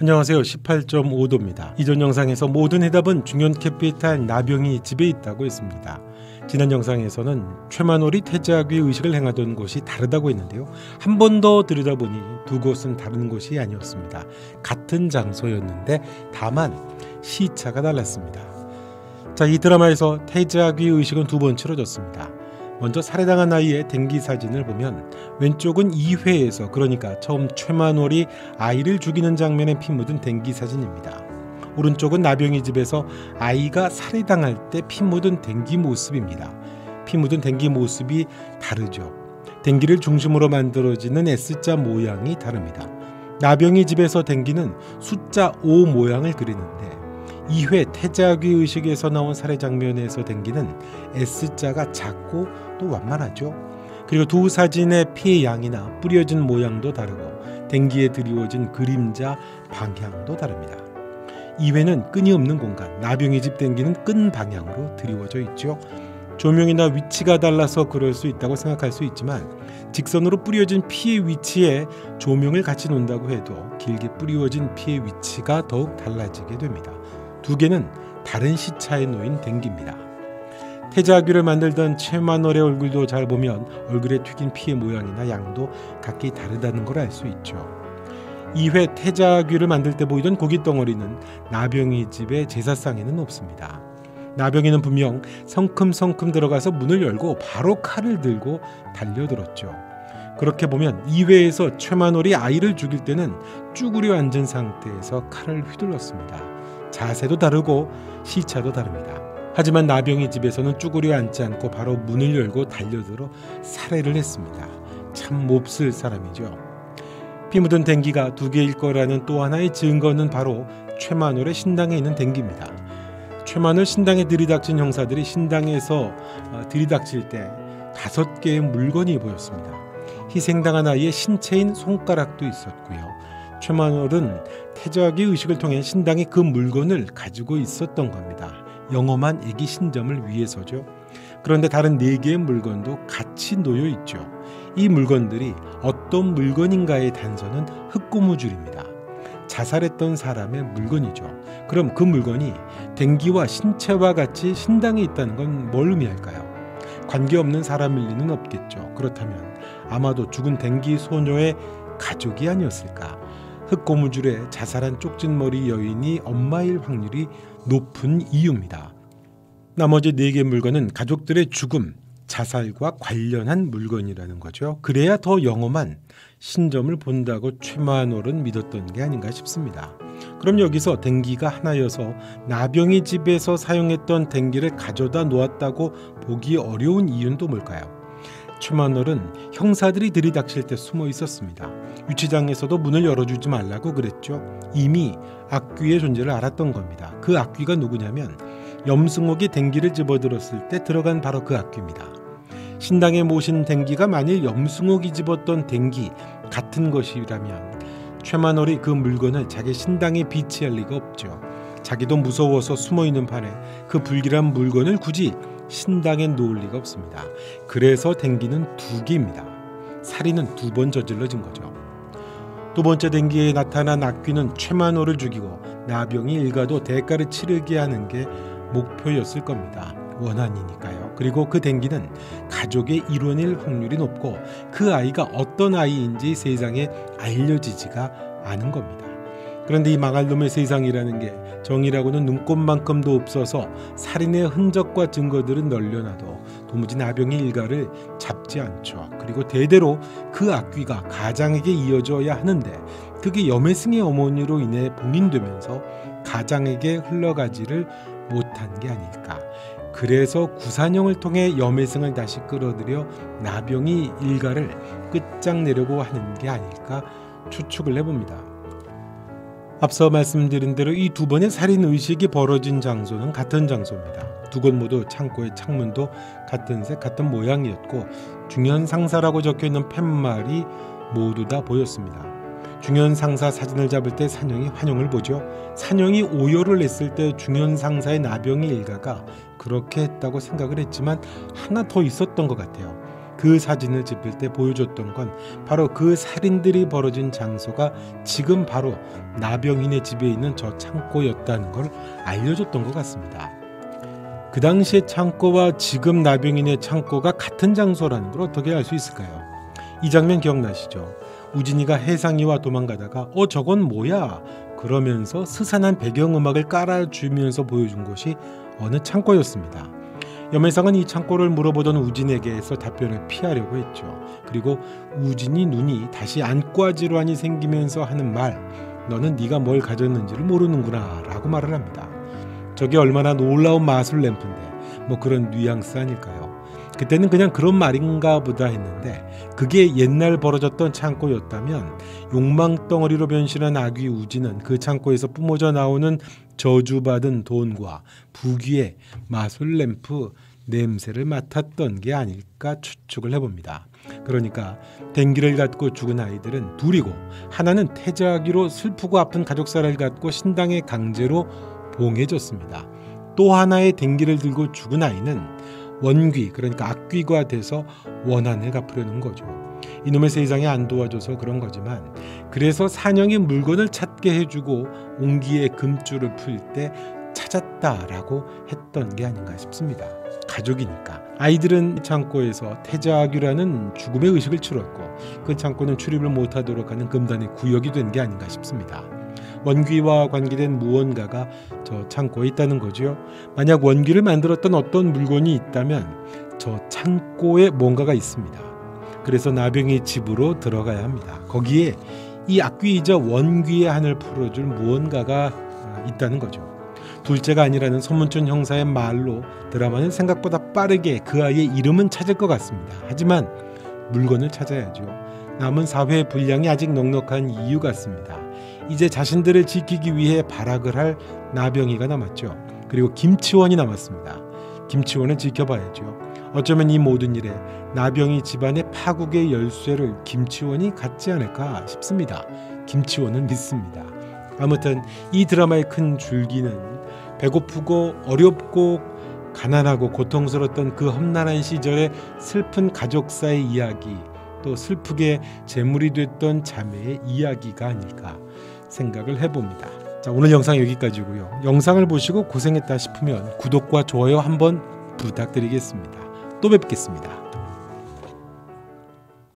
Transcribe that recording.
안녕하세요. 18.5도입니다. 이전 영상에서 모든 해답은 중현캐피탈 나병이 집에 있다고 했습니다. 지난 영상에서는 최만월이 태자귀 의식을 행하던 곳이 다르다고 했는데요. 한 번 더 들여다보니 두 곳은 다른 곳이 아니었습니다. 같은 장소였는데 다만 시차가 달랐습니다. 자, 이 드라마에서 태자귀 의식은 두 번 치러졌습니다. 먼저 살해당한 아이의 댕기 사진을 보면 왼쪽은 2회에서, 그러니까 처음 최만월이 아이를 죽이는 장면에 피 묻은 댕기 사진입니다. 오른쪽은 나병이 집에서 아이가 살해당할 때 피 묻은 댕기 모습입니다. 피 묻은 댕기 모습이 다르죠. 댕기를 중심으로 만들어지는 S자 모양이 다릅니다. 나병이 집에서 댕기는 숫자 5 모양을 그리는데 2회 태자귀 의식에서 나온 살해 장면에서 댕기는 S자가 작고 또 완만하죠. 그리고 두 사진의 피의 양이나 뿌려진 모양도 다르고 댕기에 드리워진 그림자 방향도 다릅니다. 2회는 끈이 없는 공간, 나병이 집 댕기는 끈 방향으로 드리워져 있죠. 조명이나 위치가 달라서 그럴 수 있다고 생각할 수 있지만 직선으로 뿌려진 피의 위치에 조명을 같이 놓는다고 해도 길게 뿌려진 피의 위치가 더욱 달라지게 됩니다. 두 개는 다른 시차에 놓인 댕기입니다. 태자귀를 만들던 최만월의 얼굴도 잘 보면 얼굴에 튀긴 피의 모양이나 양도 각기 다르다는 걸 알 수 있죠. 2회 태자귀를 만들 때 보이던 고기 덩어리는 나병이 집의 제사상에는 없습니다. 나병이는 분명 성큼성큼 들어가서 문을 열고 바로 칼을 들고 달려들었죠. 그렇게 보면 2회에서 최만월이 아이를 죽일 때는 쭈그려 앉은 상태에서 칼을 휘둘렀습니다. 자세도 다르고 시차도 다릅니다. 하지만 나병이 집에서는 쭈그려 앉지 않고 바로 문을 열고 달려들어 살해를 했습니다. 참 몹쓸 사람이죠. 피 묻은 댕기가 두 개일 거라는 또 하나의 증거는 바로 최만월의 신당에 있는 댕기입니다. 최만월 신당에 들이닥친 형사들이 신당에서 들이닥칠 때 5개의 물건이 보였습니다. 희생당한 아이의 신체인 손가락도 있었고요. 최만월은 태자귀 의식을 통해 신당에 그 물건을 가지고 있었던 겁니다. 영험한 애기 신점을 위해서죠. 그런데 다른 4개의 물건도 같이 놓여 있죠. 이 물건들이 어떤 물건인가의 단서는 흙고무줄입니다. 자살했던 사람의 물건이죠. 그럼 그 물건이 댕기와 신체와 같이 신당에 있다는 건 뭘 의미할까요? 관계없는 사람일 리는 없겠죠. 그렇다면 아마도 죽은 댕기 소녀의 가족이 아니었을까? 흙고무줄에 자살한 쪽진머리 여인이 엄마일 확률이 높은 이유입니다. 나머지 4개 물건은 가족들의 죽음, 자살과 관련한 물건이라는 거죠. 그래야 더 영험한 신점을 본다고 최만월은 믿었던 게 아닌가 싶습니다. 그럼 여기서 댕기가 하나여서 나병이 집에서 사용했던 댕기를 가져다 놓았다고 보기 어려운 이유는 또 뭘까요? 최만월은 형사들이 들이닥칠 때 숨어 있었습니다. 유치장에서도 문을 열어주지 말라고 그랬죠. 이미 악귀의 존재를 알았던 겁니다. 그 악귀가 누구냐면 염승옥이 댕기를 집어들었을 때 들어간 바로 그 악귀입니다. 신당에 모신 댕기가 만일 염승옥이 집었던 댕기 같은 것이라면 최만월이 그 물건을 자기 신당에 비치할 리가 없죠. 자기도 무서워서 숨어있는 판에 그 불길한 물건을 굳이 신당에 놓을 리가 없습니다. 그래서 댕기는 2개입니다. 살인은 2번 저질러진 거죠. 두 번째 댕기에 나타난 악귀는 최만월을 죽이고 나병이 일가도 대가를 치르게 하는 게 목표였을 겁니다. 원한이니까요. 그리고 그 댕기는 가족의 일원일 확률이 높고 그 아이가 어떤 아이인지 세상에 알려지지가 않은 겁니다. 그런데 이 망할 놈의 세상이라는 게 정의라고는 눈꼽만큼도 없어서 살인의 흔적과 증거들은 널려놔도 도무지 나병의 일가를 잡지 않죠. 그리고 대대로 그 악귀가 가장에게 이어져야 하는데 그게 여매승의 어머니로 인해 봉인되면서 가장에게 흘러가지를 못한 게 아닐까. 그래서 구산형을 통해 여매승을 다시 끌어들여 나병의 일가를 끝장내려고 하는 게 아닐까 추측을 해봅니다. 앞서 말씀드린 대로 이 2번의 살인의식이 벌어진 장소는 같은 장소입니다. 2곳 모두 창고의 창문도 같은 색, 같은 모양이었고 중현상사라고 적혀있는 팻말이 모두 다 보였습니다. 중현상사 사진을 잡을 때 산영이 환영을 보죠. 산영이 오열을 냈을 때 중현상사의 나병의 일가가 그렇게 했다고 생각을 했지만 하나 더 있었던 것 같아요. 그 그 사진을 집힐 때 보여줬던 건 바로 그 살인들이 벌어진 장소가 지금 바로 나병인의 집에 있는 저 창고였다는 걸 알려줬던 것 같습니다. 그 당시의 창고와 지금 나병인의 창고가 같은 장소라는 걸 어떻게 알 수 있을까요? 이 장면 기억나시죠? 우진이가 해상이와 도망가다가 저건 뭐야? 그러면서 스산한 배경음악을 깔아주면서 보여준 곳이 어느 창고였습니다. 염혜상은 이 창고를 물어보던 우진에게서 답변을 피하려고 했죠. 그리고 우진이 눈이 다시 안과 질환이 생기면서 하는 말, 너는 네가 뭘 가졌는지를 모르는구나 라고 말을 합니다. 저게 얼마나 놀라운 마술 램프인데 뭐 그런 뉘앙스 아닐까요? 그때는 그냥 그런 말인가 보다 했는데 그게 옛날 벌어졌던 창고였다면 욕망덩어리로 변신한 아귀 우진은 그 창고에서 뿜어져 나오는 저주받은 돈과 부귀의 마술 램프 냄새를 맡았던 게 아닐까 추측을 해봅니다. 그러니까 댕기를 갖고 죽은 아이들은 둘이고 하나는 태자아귀로 슬프고 아픈 가족사를 갖고 신당에 강제로 봉해졌습니다. 또 하나의 댕기를 들고 죽은 아이는 원귀, 그러니까 악귀가 돼서 원한을 갚으려는 거죠. 이놈의 세상에 안 도와줘서 그런 거지만 그래서 산영이 물건을 찾게 해주고 옹기의 금줄을 풀 때 찾았다라고 했던 게 아닌가 싶습니다. 가족이니까. 아이들은 창고에서 태자아귀라는 죽음의 의식을 치렀고 그 창고는 출입을 못하도록 하는 금단의 구역이 된 게 아닌가 싶습니다. 원귀와 관계된 무언가가 저 창고에 있다는 거죠. 만약 원귀를 만들었던 어떤 물건이 있다면 저 창고에 뭔가가 있습니다. 그래서 나병이 집으로 들어가야 합니다. 거기에 이 악귀이자 원귀의 한을 풀어줄 무언가가 있다는 거죠. 둘째가 아니라는 손문천 형사의 말로 드라마는 생각보다 빠르게 그 아이의 이름은 찾을 것 같습니다. 하지만 물건을 찾아야죠. 남은 사회의 분량이 아직 넉넉한 이유 같습니다. 이제 자신들을 지키기 위해 발악을 할 나병이가 남았죠. 그리고 김치원이 남았습니다. 김치원을 지켜봐야죠. 어쩌면 이 모든 일에 나병이 집안의 파국의 열쇠를 김치원이 갖지 않을까 싶습니다. 김치원을 믿습니다. 아무튼 이 드라마의 큰 줄기는 배고프고 어렵고 가난하고 고통스러웠던 그 험난한 시절의 슬픈 가족사의 이야기, 또 슬프게 제물이 됐던 자매의 이야기가 아닐까 생각을 해봅니다. 자, 오늘 영상 여기까지고요. 영상을 보시고 고생했다 싶으면 구독과 좋아요 한번 부탁드리겠습니다. 또 뵙겠습니다.